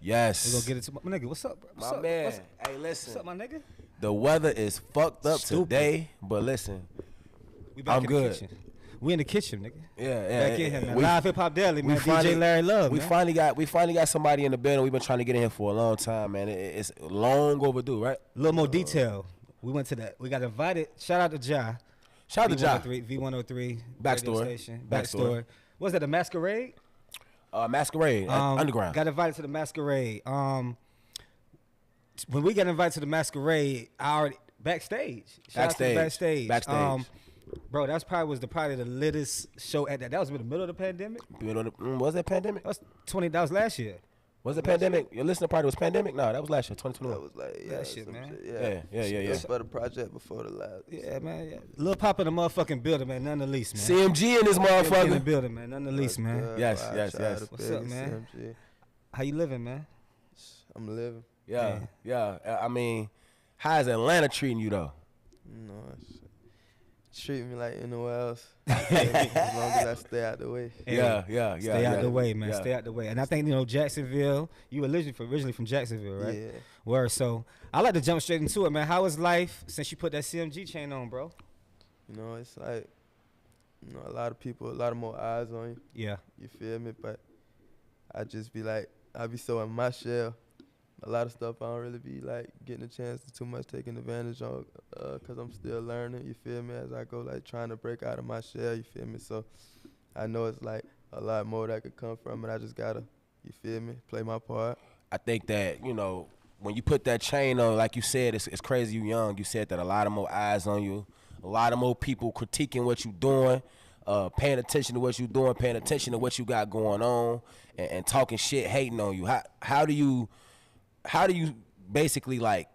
Yes. We gonna get it to my nigga. What's up, bro? My man. Hey, listen. What's up, my nigga? The weather is fucked up today, but listen, We back I'm in good. the kitchen. We in the kitchen, nigga. Yeah. Back in here, man. Live Hip Hop Daily, man. finally- DJ Larry Love, We man. finally got somebody in the building. We've been trying to get in here for a long time, man. It's long overdue, right? A little more detail. We went to that. We got invited. Shout out to Ja. Shout out to Ja. V103. Backstory. radio station. Backstory. Backstory. Was that a masquerade? Masquerade, Underground. Got invited to the masquerade. When we got invited to the masquerade, I already backstage. Shout out to the backstage. Bro, that's probably the littest show at that. That was in the middle of the pandemic. Was that pandemic? That was last year. Was it pandemic? Your listening party was pandemic? No, that was last year, 2021. That was like That shit, man. Yeah. For the project before the last. Yeah, man. Yeah. Lil Pop in the motherfucking building, man. None the least, man. CMG in this CMG in the motherfucker. building, man. None the least, man. Yes. What's up, man? CMG. How you living, man? I'm living. Yeah. I mean, how is Atlanta treating you though? You know, it's treating me like anywhere else. As long as I stay out the way. Yeah. Stay out the way, man. Yeah. Stay out the way. And I think, Jacksonville, you were originally from Jacksonville, right? Yeah. Word. So I like to jump straight into it, man. How was life since you put that CMG chain on, bro? You know, it's like, a lot of people, a lot of more eyes on you. Yeah. You feel me? But I just be like, I be so in my shell. A lot of stuff I don't really be like getting a chance to too much taking advantage of, cause I'm still learning. You feel me? As I go like trying to break out of my shell. You feel me? So I know it's like a lot more that could come from it. I just gotta, you feel me? Play my part. I think that, when you put that chain on, like you said, it's crazy you young. You said that a lot of more eyes on you, a lot of more people critiquing what you doing, paying attention to what you doing, paying attention to what you got going on, and talking shit, hating on you. How do you basically like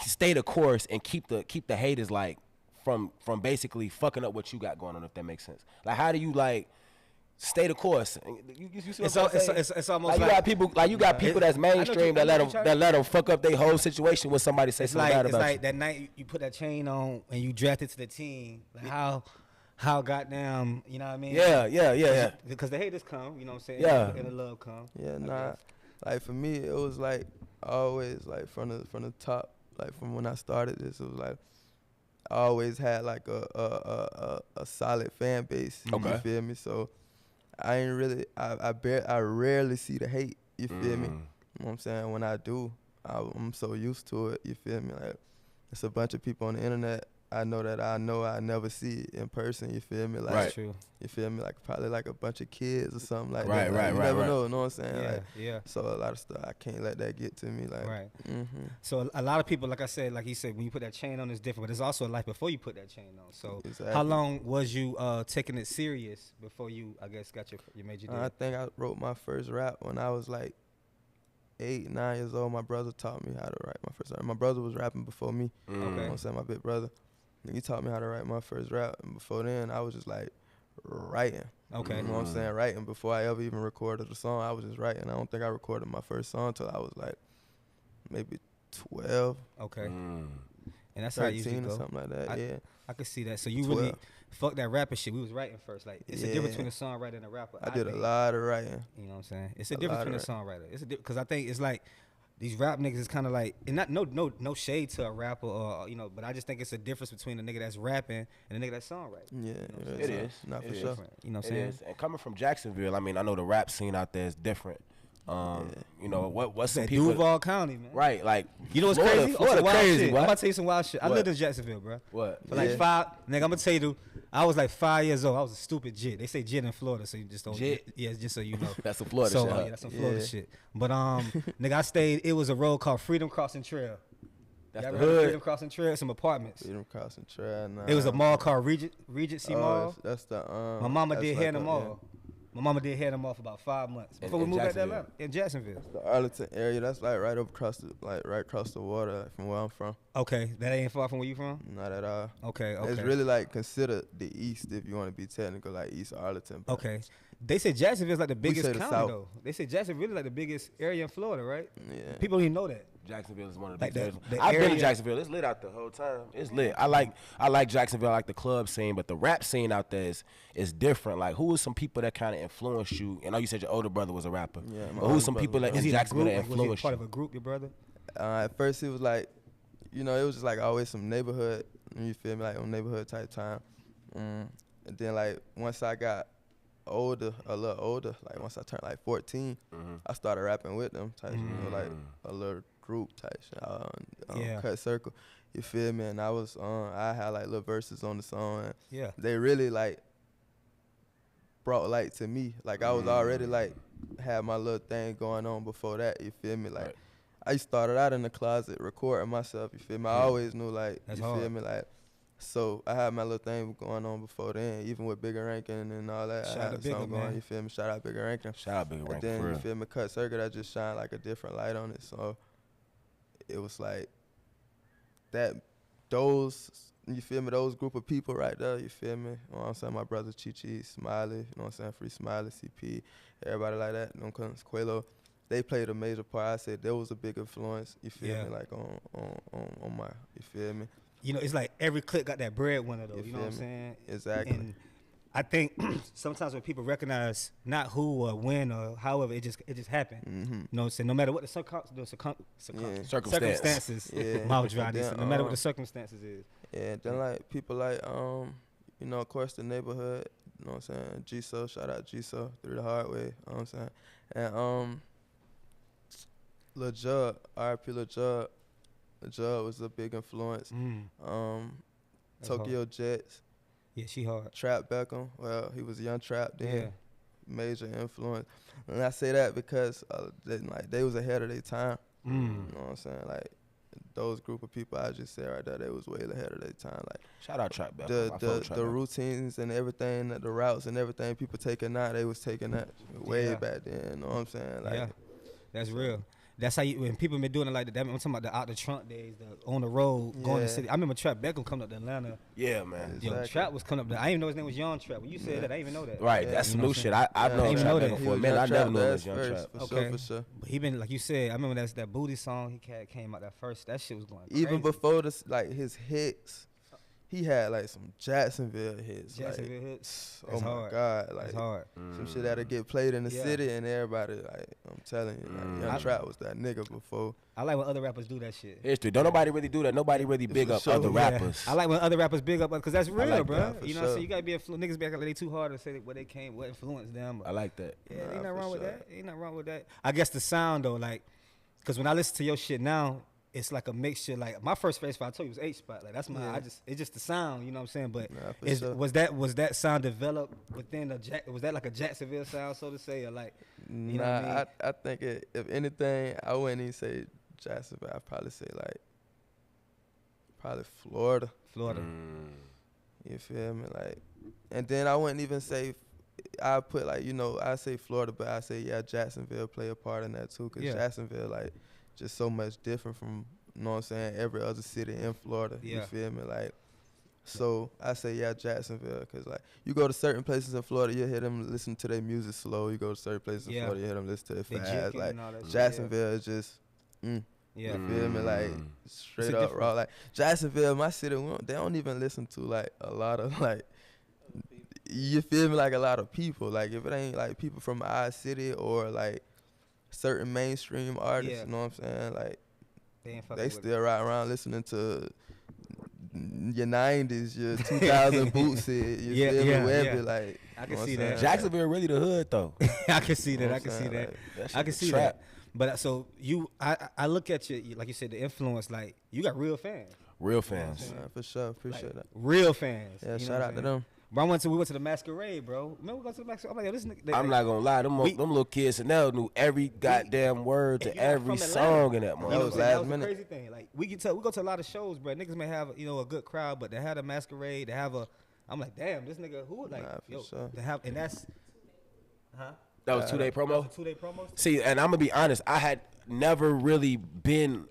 stay the course and keep the haters like from basically fucking up what you got going on, if that makes sense? Like, how do you like stay the course? You see what I'm saying? It's almost like you got people that's mainstream that let them fuck up their whole situation when somebody says something bad about you. It's like that night you put that chain on and you drafted to the team. Like how goddamn, you know what I mean? Yeah. Because the haters come, you know what I'm saying? Yeah. And the love come. Yeah, nah. Like for me, it was like always like from the top. Like from when I started this, it was like I always had like a solid fan base. Okay. You feel me? So I ain't really I rarely see the hate. You feel me? You know what I'm saying? When I do, I'm so used to it. You feel me? Like it's a bunch of people on the internet. I know I never see it in person. You feel me? Like, Right. True. You feel me? Like probably like a bunch of kids or something like Right, that. right, Like, you right, never right. know. Know what I'm saying? Yeah, Like, yeah. so a lot of stuff I can't let that get to me. Like, Right. Mm-hmm. So a lot of people, like I said, like he said, when you put that chain on, it's different. But there's also a life before you put that chain on. So Exactly. how long was you taking it serious before you, I guess, got your major deal? I think I wrote my first rap when I was like 8, 9 years old. My brother taught me how to write my first rap. My brother was rapping before me. You know what I'm saying? My big brother. And he taught me how to write my first rap. And before then, I was just like writing. Okay. You know what I'm saying? Writing before I ever even recorded a song. I was just writing. I don't think I recorded my first song until I was like maybe 12, Okay. And that's how it usually 13 or go. something like that. Yeah. I could see that. So you 12. really fuck that rapping shit. We was writing first. Like it's a difference Yeah. between a songwriter and a rapper. I did a think. lot of writing. You know what I'm saying? It's a A difference lot between of a songwriter. It's because I think it's like these rap niggas is kind of like, and not no shade to a rapper or but I just think it's a difference between a nigga that's rapping and a nigga that's songwriting. Yeah, It is. Not for It sure. is. You know what I'm It saying? is. And coming from Jacksonville, I mean, I know the rap scene out there is different. What's some That people Duval County, man. right? Like, You know what's Florida, crazy? Florida Some wild crazy. shit. What? I'm about to tell you some wild shit. I What? lived in Jacksonville, bro. What? For like Yeah. 5, nigga, I'm gonna tell you, I was like 5 years old. I was a stupid jit. They say jit in Florida, so you just don't. Jit? Yeah, just so you know. That's some Florida so, shit. Huh? yeah, that's some Florida Yeah. shit. But nigga, I stayed. It was a road called Freedom Crossing Trail. That's Y'all the ever heard of Freedom hood. Crossing Trail? Some apartments. Freedom Crossing Trail. Nah. It was a mall called Regency Mall. That's the. My mama that's did like hair in the a- mall. My mama did hair in the mall for about 5 months before we in moved back to Jacksonville. Atlanta. In Jacksonville. The Arlington area. That's like right across the water like, from where I'm from. Okay, that ain't far from where you from. Not at all. Okay. It's really like considered the east if you want to be technical, like East Arlington. But Okay. They say Jacksonville's like the biggest county though. They say Jacksonville really like the biggest area in Florida, right? Yeah. People don't even know that. Jacksonville is one of the Like biggest. the I've been area- to Jacksonville. It's lit out the whole time. It's lit. I like Jacksonville. I like the club scene, but the rap scene out there is different. Like, who was some people that kind of influenced you? I know you said your older brother was a rapper. Yeah, my But who's some older people brother that in Was he in a Jacksonville group? that Was he influenced part you? of a group, your brother? At first, it was like, it was just like always some neighborhood. You feel me? Like on neighborhood type time. And then like once I got a little older, like once I turned like 14, I started rapping with them type, like a little group type shit, Cut Circle. You feel me? And I had like little verses on the song. And Yeah. they really like brought light to me. Like I was already like had my little thing going on before that. You feel me? Like Right. I started out in the closet recording myself. You feel me? I always knew like That's you hard. feel me? Like so I had my little thing going on before then, even with Bigger Rankin and all that. Shout I out had to Bigger, something going. man. You feel me? Shout out Bigger Rankin. Shout out Big And Rank, then for you real. feel me? Cut Circuit, I just shined like a different light on it. So it was like that. You feel me? Those group of people right there. You feel me? You know what I'm saying? My brother Chi, Smiley. You know what I'm saying? Free Smiley, CP, everybody like that. You know, Quelo. They played a major part. I said there was a big influence. You feel me? Like on my. You feel me? You know, it's like every clique got that breadwinner though. You You know what I'm feel me? saying? Exactly. And I think sometimes when people recognize not who or when or however, it just happened. Mm-hmm. You know what I'm saying? No matter what the circumstances, Yeah. mouth dry. Then, No matter what the circumstances is. Yeah, then like people like of course the neighborhood, you know what I'm saying? G-So, shout out G-So, Through the Hard Way, you know what I'm saying? And Lil Jug, R.I.P. Lil Jug. Lil Jug was a big influence. That's Tokyo Jets, Yeah, she hard. Trap Beckham, well, he was a young Trap then. Yeah. Major influence. And I say that because they was ahead of their time. You know what I'm saying? Like those group of people I just said right there, they was way ahead of their time. Like Shout out Trap Bell. the routines and everything, the routes and everything people taking now, they was taking that way back then. You know what I'm saying? Like, Yeah, that's real. That's how when people been doing it like that. I'm talking about the out the trunk days, the on the road, going to the city. I remember Trap Beckham coming up to Atlanta. Yeah, man. Exactly. Yo, Trap was coming up there. I didn't even know his name was Young Trap. When you said that, I didn't even know that. Right, Yeah. that's You some know new what I'm shit. saying? I've known even Trap know Bell that. before. Man, I never knew it was Young first, Trap. for sure. But he been like you said. I remember that booty song came out that first. That shit was going crazy. Even before this, like his hits, he had like some Jacksonville hits. Jacksonville hits. Oh That's my hard. God, like That's hard. some shit that'll get played in the Yeah. city and everybody like I'm telling you, like Young Trap was that nigga before. I like when other rappers do that shit. History. Don't nobody really do that. Nobody really big For up sure. other Yeah. rappers. I like when other rappers big up because that's real, like bro. that, for You know what I'm sure. saying? You gotta be niggas be acting like they too hard to say what influenced them. I like that. Yeah, Nah, ain't nothing for wrong with sure. that. Ain't nothing wrong with that. I guess the sound though, like, cause when I listen to your shit now, it's like a mixture. Like my first face I told you was H Spot. Like that's my. Yeah. It's just the sound. You know what I'm saying? But Nah, for sure. was that sound developed within was that like a Jacksonville sound, so to say, or like? You know what I mean? I think if anything, I wouldn't even say Jacksonville. I'd probably say like probably Florida. Florida. You feel me? Like, and then I wouldn't even say. I put like I say Florida, but I say Jacksonville play a part in that too, cause Yeah. Jacksonville like just so much different from what I'm saying, every other city in Florida. Yeah. You feel me? Like, so I say Jacksonville, cause like you go to certain places in Florida, you hear them listen to their music slow. You go to certain places in Yeah. Florida, you hear them listen to it They fast. jigging Like and all that shit, Jacksonville is just. Yeah. You feel me? Like straight a up raw. Like Jacksonville, my city, they don't even listen to like a lot of like. You feel me? Like a lot of people. Like if it ain't like people from our city or like certain mainstream artists, Yeah. you know what I'm saying? Like They ain't fucking they with still ride around listening to your 90s, your 2000 Bootsy, you Yeah, feel yeah, me? Wherever, yeah. like I you can know what see I'm that. saying? Jacksonville really the hood though. I can see You that. know I what can I'm see saying? that. Like, That shit I can was see trap. that. But so I look at you like you said, the influence. Like you got real fans. Real fans. Yeah, for sure. Appreciate that. Real fans. Yeah, you know shout what out I'm to saying? them. Bro, we went to the masquerade, bro. Remember we go to the masquerade? I'm like, yo, this nigga. I'm not gonna lie, them little kids and they knew every goddamn word to every song in that You know motherfucker. That what was I'm saying? last That was the minute. crazy thing. Like we go to a lot of shows, bro. Niggas may have a good crowd, but they had a masquerade. They have a. I'm like, damn, this nigga who like Nah, for sure. They have, and that's. Huh? That was 2-day promo. That was a 2-day promo. See, and I'm gonna be honest, I had never really been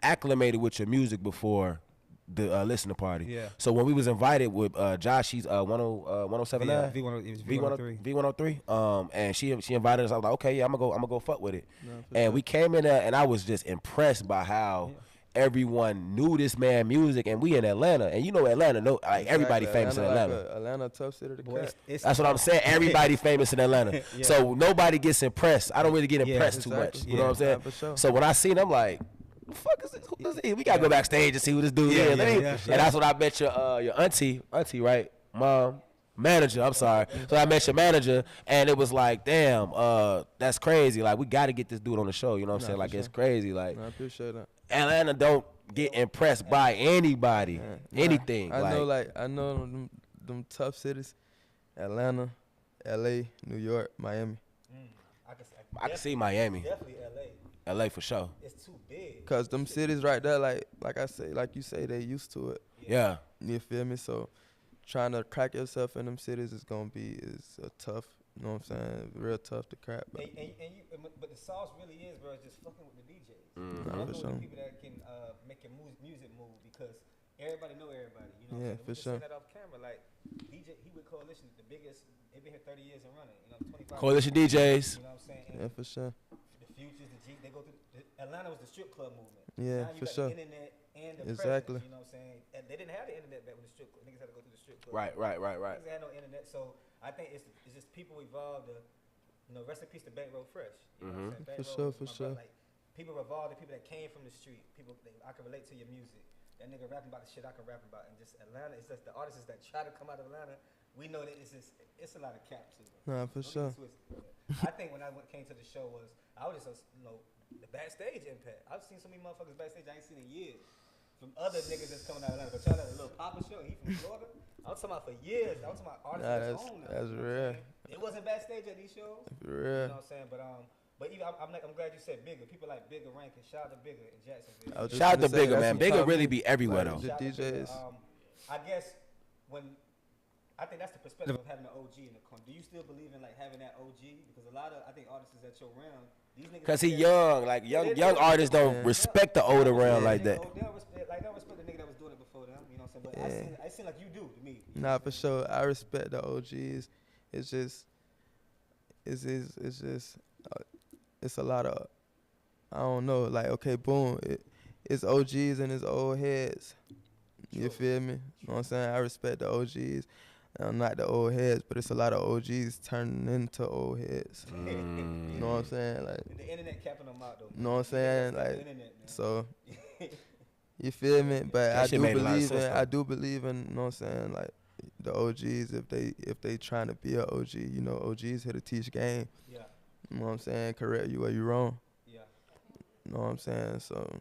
acclimated with your music before the listening party. Yeah. So when we was invited with Josh, he's 1079 Yeah, V103. V103. And she invited us. I was like, okay, yeah, I'm gonna go fuck with it. No, and sure. we came in there, and I was just impressed by how everyone knew this man music, and we in Atlanta, and you know Atlanta, everybody famous in Atlanta. Atlanta, tough city to crack. That's what I'm saying. Everybody famous in Atlanta, so nobody gets impressed. I don't really get impressed too much. You know what I'm saying? Sure. So when I seen him, like, the fuck is this? Who is he? We gotta go backstage and see who this dude is. And that's what I met your auntie, right, mom. Manager, I'm sorry. So I met your manager, and it was like, damn, that's crazy. Like, we got to get this dude on the show. You know what I'm saying? Like, it's crazy. Like, I appreciate that. Atlanta don't get impressed by anybody, anything. I know them tough cities, Atlanta, L.A., New York, Miami. I can see Miami. Definitely L.A. L.A. for sure. It's too big. Cause them cities right there, like you say, they used to it. Yeah. You feel me? So trying to crack yourself in them cities is gonna be a tough. You know what I'm saying? Real tough to crack. But But the sauce really is, bro, just fucking with the DJs. Nah, for sure. The people that can make your music move, because everybody know everybody. You know what I'm saying? For sure. Say that off camera, like DJ, he with Coalition, the biggest. They've been here 30 years and running. You know, 25. Coalition DJs. You know what I'm saying? Yeah, for sure. The Futures, the G, they go through. Atlanta was the strip club movement. Yeah, now you for got sure. The internet and the Exactly. presence, you know what I'm saying? And they didn't have the internet back when the strip club. Niggas had to go through the strip club. Right. Niggas had no internet, so I think it's just people evolved. Rest in peace to Bankroll Fresh. You know what I'm saying? For sure. Like, people evolved, the people that came from the street. People, I can relate to your music. That nigga rapping about the shit I can rap about. And just Atlanta, it's just the artists that try to come out of Atlanta. We know that it's a lot of cap too. Nah, for sure. I think when I came to the show I was just, the backstage impact. I've seen so many motherfuckers backstage I ain't seen in years. From other niggas that's coming out of Atlanta. But y'all had a little Papa show, he from Florida. I'm talking about for years. I'm talking about artists that's on now. That's real. It wasn't backstage at these shows. For real. You know what I'm saying? But even I'm glad you said Bigger. People like Bigger ranking. Shout out to Bigger in Jacksonville. Shout out to Bigger, man. Bigger really be everywhere though. The DJs. I guess I think that's the perspective of having an OG in the corner. Do you still believe in like having that OG? Because a lot of I think artists that you're around, these niggas. Cause he young, like young artists don't respect the older round like that. They don't respect the nigga that was doing it before them. You know what I'm saying? But I seem like you do to me. Nah, for sure. I respect the OGs. It's a lot of, I don't know, like, okay, boom, it's OGs and it's old heads. You feel me? You know what I'm saying? I respect the OGs. Not the old heads, but it's a lot of OGs turning into old heads. You know what I'm saying? Like, the internet capping them out though. You know what I'm saying? Like, so, you feel me? But I do believe in, you know what I'm saying? Like, the OGs, if they trying to be an OG, you know, OGs here to teach game. Yeah. You know what I'm saying? Correct you where you wrong. Yeah. You know what I'm saying? So.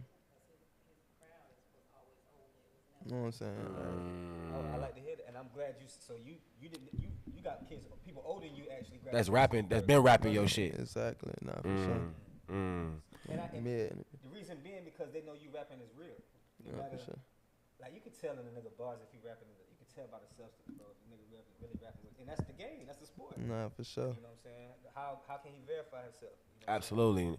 You know what I'm saying? I like to hear that, and I'm glad you. So you got kids, people older than you actually. That's rapping. That's been rapping your shit. Exactly. Nah, for sure. And the reason being because they know you rapping is real. For sure. Like you can tell in the nigga bars if he rapping. You can tell by the substance, bro. If the nigga really rapping, and that's the game. That's the sport. Nah, for sure. You know what I'm saying? How can he verify himself? You know Absolutely.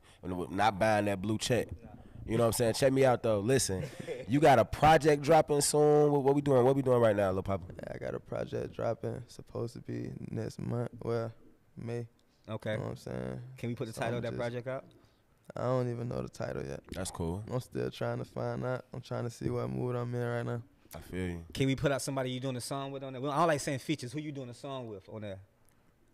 Not buying that blue check. Nah. You know what I'm saying? Check me out though. Listen, you got a project dropping soon. What we doing? What we doing right now, Lil Papa? Yeah, I got a project dropping. Supposed to be next month. Well, May. Okay. You know what I'm saying? Can we put the title of that project out? I don't even know the title yet. That's cool. I'm still trying to find out. I'm trying to see what mood I'm in right now. I feel you. Can we put out somebody you doing a song with on there? Well, I don't like saying features. Who you doing a song with on there?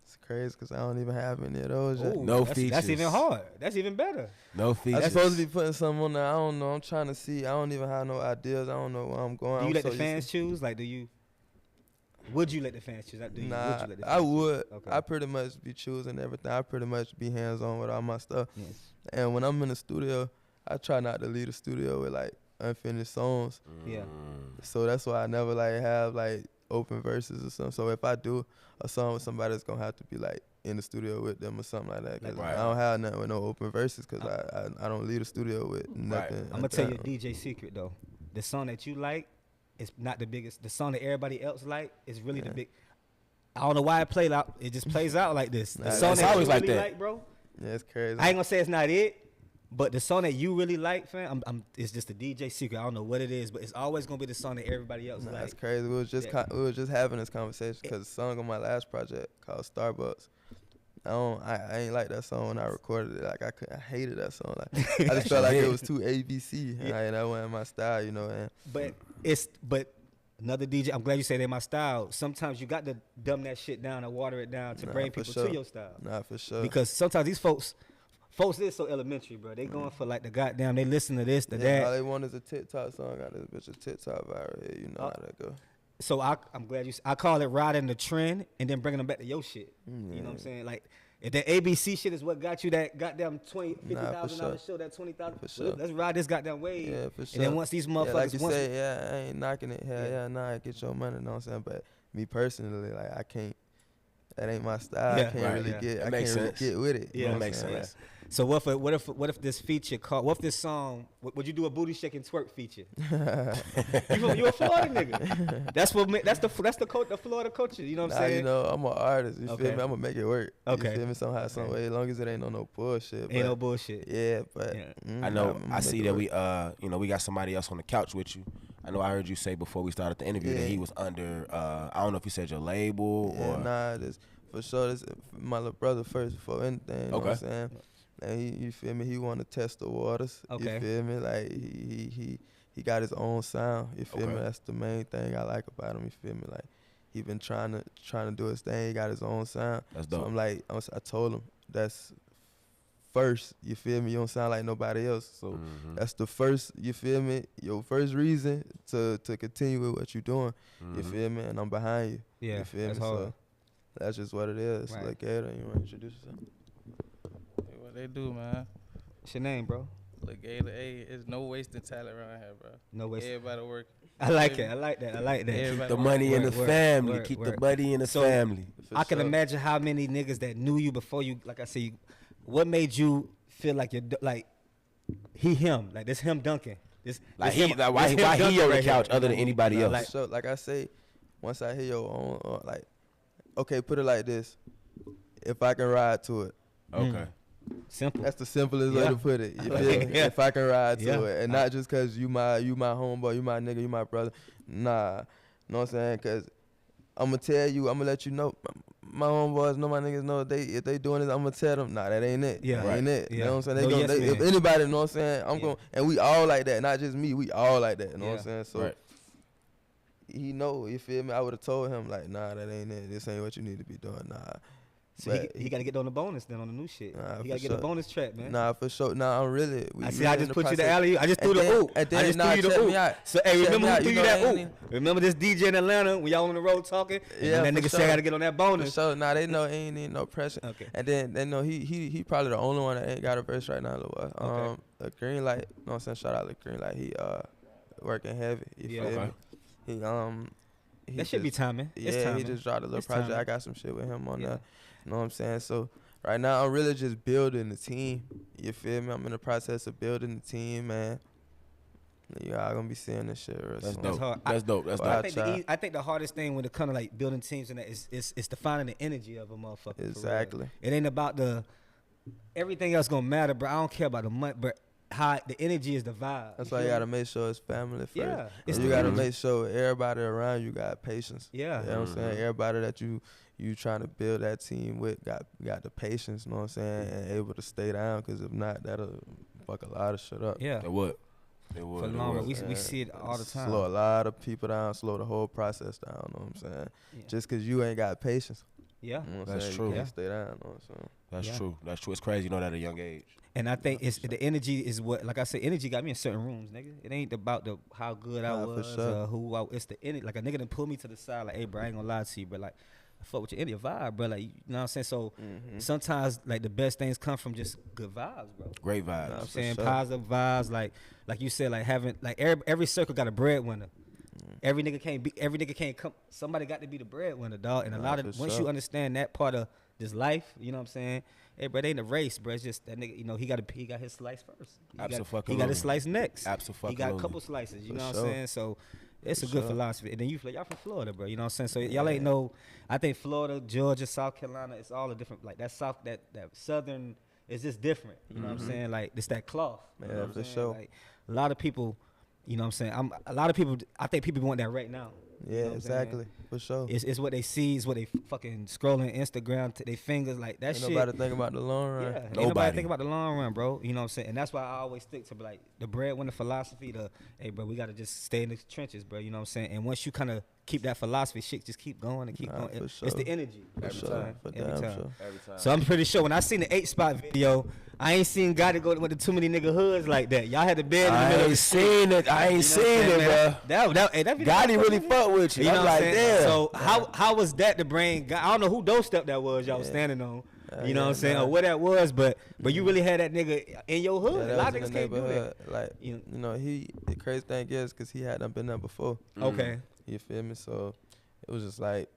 It's crazy because I don't even have any of those yet. No features. That's even hard. That's even better. No features. I'm supposed to be putting something on there. I don't know. I'm trying to see. I don't even have no ideas. I don't know where I'm going. Do you let the fans choose? Like, would you let the fans choose? Nah, I would. Okay. I pretty much be choosing everything. I pretty much be hands-on with all my stuff. Yes. And when I'm in the studio, I try not to leave the studio with, like, unfinished songs. Yeah. So that's why I never, like, have, like, open verses or something. So if I do a song with somebody, it's going to have to be, like, in the studio with them or something like that. Cause right. I don't have nothing with no open verses because I don't leave the studio with nothing. Right. I'm going to tell you a DJ secret, though. The song that you like is not the biggest. The song that everybody else like is really the big. I don't know why it played out. It just plays out like this. The song it's that always you like really that. like, bro. Yeah, it's crazy. I ain't going to say it's not it, But the song that you really like, fam, it's just a DJ secret. I don't know what it is, but it's always gonna be the song that everybody else Nah, like. that's crazy. We was just having this conversation because the song on my last project called Starbucks. I ain't like that song when I recorded it. Like I hated that song. Like I just felt like it was too ABC, and that wasn't my style, you know. And But another DJ. I'm glad you say they're my style. Sometimes you got to dumb that shit down and water it down to bring people to your style. Nah, for sure. Because sometimes these folks is so elementary, bro. They going for like the goddamn. They listen to this, to that. All they want is a TikTok song. Got this bitch a TikTok viral here. You know how that go. So I'm glad I call it riding the trend and then bringing them back to your shit. Mm-hmm. You know what I'm saying? Like if that ABC shit is what got you that goddamn $50,000 show, that $20,000. For sure. Let's ride this goddamn wave. Yeah, for sure. And then once these motherfuckers, like you say, I ain't knocking it. I get your money. You know what I'm saying? But me personally, like I can't. That ain't my style. Yeah. I can't really get. I can't really get with it. Yeah, you know it makes what I'm sense. So what if this feature called? What if this song? Would you do a booty shaking twerk feature? you a Florida nigga. That's the Florida culture. You know what I'm saying? You know, I'm an artist. You feel me? I'm gonna make it work. Okay. You feel me? Somehow, some way. As long as it ain't no bullshit. Ain't no bullshit. Yeah, but I know. I see that we we got somebody else on the couch with you. I know I heard you say before we started the interview that he was under. I don't know if you said your label or. Nah, this for sure. This my little brother first before anything. You know what I'm saying? And you feel me? He want to test the waters. Okay. You feel me? Like he got his own sound. You feel me? That's the main thing I like about him. You feel me? Like he been trying to do his thing. He got his own sound. That's dope. So I'm like, I told him that's first. You feel me? You don't sound like nobody else. So that's the first. You feel me? Your first reason to continue with what you're doing. You feel me? And I'm behind you. Yeah. You feel that's me? hard. So that's just what it is. Right. Like, Gator, you want to introduce yourself? What they do, man. What's your name, bro? Look, Gator, there's no wasting talent around here, bro. No wasting. Everybody work. I like it. I like that. Keep the money in the family. Keep the money in the family. I can imagine how many niggas that knew you before you, like I say, what made you feel like you're like him, like this him dunking. Why he on the couch other than anybody else? Like, so, like I say, once I hear your own, like, okay, put it like this: if I can ride to it. Okay. Simple. That's the simplest way to put it. You feel me? If I can ride to it, and not just cause you my homeboy, you my nigga, you my brother. Nah, know what I'm saying? Cause I'm gonna tell you, I'm gonna let you know. My homeboys know, my niggas know if they doing this, I'm gonna tell them, nah, that ain't it. Yeah, that ain't it. Yeah. You know what I'm saying? If anybody know what I'm saying, I'm going, and we all like that, not just me. We all like that. You know what I'm saying? So he know. You feel me? I would have told him like, nah, that ain't it. This ain't what you need to be doing. Nah. So he got to get on the bonus then, on the new shit. He got to get the bonus track, man. Nah, for sure. Nah, I'm really. I just put you the alley. I just threw the oop. I just threw you the oop. So, hey, remember who threw you that oop? Remember this DJ in Atlanta when y'all on the road talking? Yeah, and that nigga said I got to get on that bonus. So, nah, they know ain't need no pressure. Okay. And then they know he probably the only one that ain't got a verse right now, Lil Boy. The Green Light, you know what I'm saying? Shout out to Green Light. He working heavy. You feel me? He that should be timing. Yeah, he just dropped a little project. I got some shit with him on there. You know what I'm saying? So right now I'm really just building the team. You feel me? I'm in the process of building the team, man. Y'all gonna be seeing this shit real soon. That's hard. That's dope. I think the hardest thing when it comes to like building teams and that is defining the energy of a motherfucker. Exactly. It ain't about everything else gonna matter, bro. I don't care about the money, but how the energy is the vibe. That's why you gotta make sure it's family first. Yeah. You gotta make sure everybody around you got patience. Yeah. You know what I'm saying? Everybody that you trying to build that team with got the patience, you know what I'm saying, and able to stay down, because if not, that'll fuck a lot of shit up. Yeah. It would. For long run, we see it all the time. Slow a lot of people down, slow the whole process down, you know what I'm saying? Yeah. Just because you ain't got patience. Yeah. You know what I'm That's saying? true. You can't stay down, you know what I'm saying? That's true. That's true. It's crazy, you know that at a young age. And I think it's the energy is what, like I said, energy got me in certain rooms, nigga. It ain't about how good I was, it's the energy. Like a nigga done pull me to the side, like, hey, bro, I ain't gonna lie to you, bro. Like, I fuck with your energy vibe, bro. Like, you know what I'm saying? So sometimes, like, the best things come from just good vibes, bro. Great vibes. You know what I'm saying? Positive vibes, like you said, like having, like every circle got a breadwinner. Every nigga can't come. Somebody got to be the breadwinner, dog. And a lot of once you understand that part of this life, you know what I'm saying? Hey, bro, it ain't a race, bro. It's just that nigga, you know, he got his slice first. He got his slice next. Absolutely. He got a couple slices, you know what I'm saying? So it's a good philosophy. And then y'all from Florida, bro. You know what I'm saying? So y'all ain't I think Florida, Georgia, South Carolina, it's all a different, like that southern it's just different. You know what I'm saying? Like it's that cloth. You know Yeah, what I'm for saying? sure. Like a lot of people, you know what I'm saying? A lot of people, I think people want that right now. Yeah, You know what I'm saying? exactly. For sure. It's what they see, it's what they fucking scrolling Instagram to their fingers like that Ain't shit. nobody think about the long run. Yeah, ain't nobody think about the long run, bro. You know what I'm saying? And that's why I always stick to like the breadwinner philosophy. Hey, bro, we gotta just stay in the trenches, bro. You know what I'm saying? And once you kind of keep that philosophy, shit just keep going and keep going. For It's sure. the energy. Every Sure. time. For Every damn time. sure. Every time. So I'm pretty sure when I seen the 8-spot video, I ain't seen Gotti go with the too many nigga hoods like that. Y'all had the bed in the I middle of ain't the seen it. I ain't seen it, bro. That video Gotti really fuck with you. You know I'm what I'm like, saying? damn. So how was that to bring? I don't know who doorstep that was y'all was standing on. You know what I'm saying, or what that was, but you really had that nigga in your hood. Yeah, A lot that of was niggas in the can't do that. neighborhood. Like, You you know, the crazy thing is, cause he hadn't been there before. Okay. You feel me? So it was just like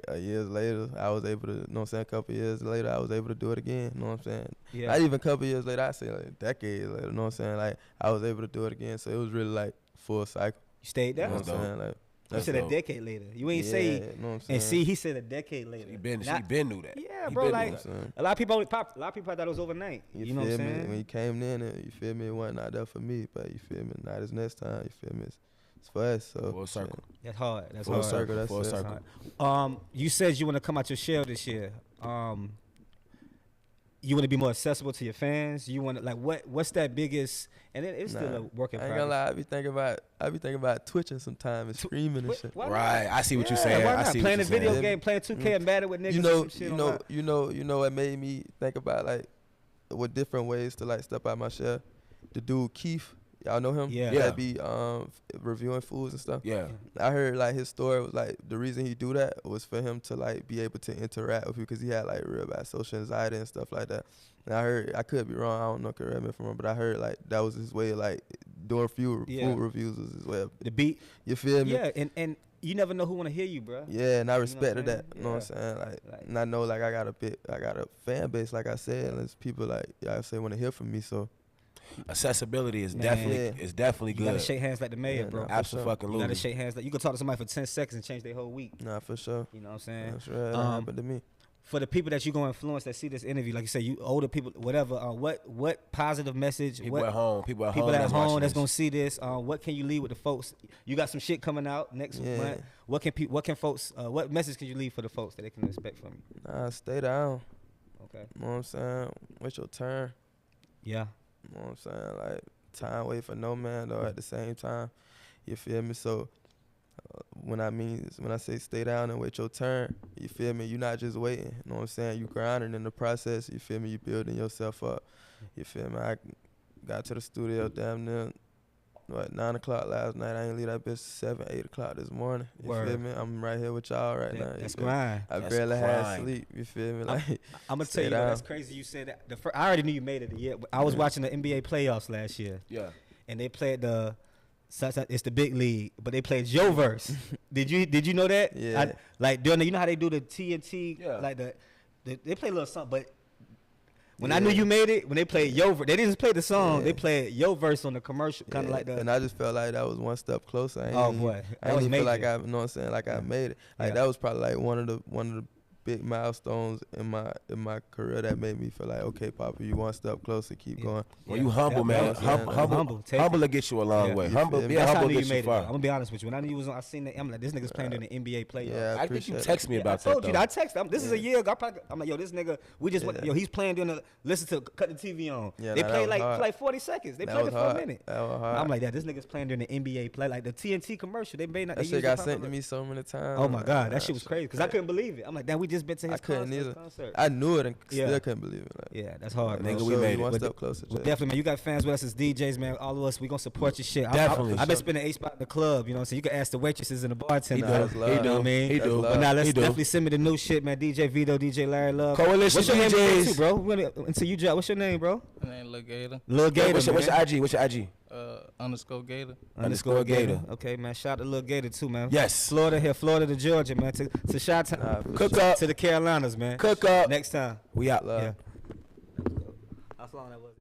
a years later, I was able to, you know what I'm saying, a couple years later, I was able to do it again, you know what I'm saying? Yeah. Not even a couple years later, I say like a decade later, you know what I'm saying? Like, I was able to do it again, so it was really like full cycle, You stayed you there. know what I'm dope. saying? Like, You That's said a dope. decade later. You ain't yeah, say. you know what I'm saying? And see, he said a decade later. She been Not- knew that. Yeah, He bro. been Like knew what I'm saying? a lot of people thought it was overnight. You know what I'm feel me? saying? When you came in, you feel me? It wasn't not there for me, but you feel me? Not as next time, you feel me? It's for us, so. Full circle. That's hard. That's Full hard. circle, that's Full it. circle. You said you want to come out your shell this year. You want to be more accessible to your fans. You want to what's that biggest? And it's still a work in I ain't progress. gonna lie, I be thinking about twitching sometimes and screaming and shit. Why not? Right. I see what you're Yeah, saying. why I not? see Playing what a you're video saying. game, playing 2K and battle with niggas. You and know, some shit you on know, that. you know, it made me think about like with different ways to like step out my shell. The dude Keith, y'all know him? Yeah. Yeah. That be reviewing foods and stuff. Yeah. I heard like his story was like the reason he do that was for him to like be able to interact with you because he had like real bad social anxiety and stuff like that. And I heard, I could be wrong, I don't know, correct me if I'm wrong, but I heard like that was his way of like doing food reviews was his way of, The beat. you feel me? Yeah, and you never know who want to hear you, bro. Yeah, and I what I'm respected that. saying? You know what I'm Yeah. saying? Like, Like- and I know like I got a fan base, like I said, and there's people like I say want to hear from me. So Accessibility is Man. definitely You gotta good. shake hands like the mayor, Yeah, bro. nah. Absolutely. You gotta shake hands like you can talk to somebody for 10 seconds and change their whole week. nah, for sure. You know what I'm saying? That's right. That happened to me. For the people that you gonna influence that see this interview, like you say, you older people, whatever. What positive message? People what at home. People at people home. at that's home watching that's this. gonna see this? What can you leave with the folks? You got some shit coming out next Yeah. month. What can folks? What message can you leave for the folks that they can expect from you? Nah, stay down. Okay. You know what I'm saying? Wait your turn. Yeah. You know what I'm saying? Like time wait for no man though. At the same time, you feel me? So when I say stay down and wait your turn, you feel me? You're not just waiting. You know what I'm saying? You grinding in the process. You feel me? You building yourself up. You feel me? I got to the studio damn near 9 o'clock last night. I ain't leave that bitch 7, 8 o'clock this morning. You Word. feel me? I'm right here with y'all right now. you That's feel me? grind. I That's barely had grind. sleep. You feel me? Like I'm gonna stay tell you, though, down. that's crazy. You said that. I already knew you made it a year. I was watching the NBA playoffs last year, Yeah. and they played it's the big league, but they played Joe verse. Did you know that? Yeah. Like during you know how they do the TNT, Yeah. like they play a little something, but. When I knew you made it, when they played Yo verse, they didn't just play the song. Yeah. They played Yo verse on the commercial, kind of Yeah, like the. and I just felt like that was one step closer. I ain't Oh, even- boy. That I was didn't feel like major. I, you know what I'm saying, like I made it. Like Yeah. that was probably like one of the big milestones in my career that made me feel like, okay, Papa, you one step closer, keep going. When you humble, man, yeah, yeah. humble Take will it. get you a long Yeah. way. You Humble, feel me? yeah, That's how I humble knew you gets made you it. Though. I'm far. gonna be honest with you. When I knew you was on, I seen that. I'm like, this nigga's playing during the NBA playoffs. Yeah, I think you appreciate text me Yeah, about I told that. you. though. I texted. This is a year ago. I'm like, yo, this nigga. We just went. Yeah. Yo, he's playing during the. Listen to cut the TV on. Yeah, They nah, that played was for hard. like 40 seconds. They That played was it for a hard. minute. That was hard. I'm like, that. This nigga's playing during the NBA play, like the TNT commercial. They made not. That they shit used got it sent to properly. me so many times. Oh my Like, god, nah, that shit was crazy because I couldn't believe it. I'm like, damn, we just been to his I couldn't either. concert. I knew it and Yeah. still couldn't believe it. Like, Yeah, that's hard, Nigga, man. we so made you it. one But step closer. Well, Jay. definitely, man. You got fans with us as DJs, man. All of us, we gonna support your shit. Definitely. I've been spending 8 spot in the club. You know what I'm saying? You can ask the waitresses and the bartender. He That's do. love. He You know what I do. mean? He That's do. love. But now let's He do. definitely send me the new shit, man. DJ Vito, DJ Larry Love. Coalition What's your name DJs. too, bro? Until you drop, what's your name, bro? My name Lil Gator. Lil Gator, What's your man. IG? What's your IG? Underscore Gator. Underscore Gator. Gator. Okay, man. Shout out to Lil Gator too, man. Yes. Florida here, Florida to Georgia, man. To Chi-Town, Nah, for Cook sure. up. to the Carolinas, man. Cook up. Next time. We out. Love. Yeah. How long that was?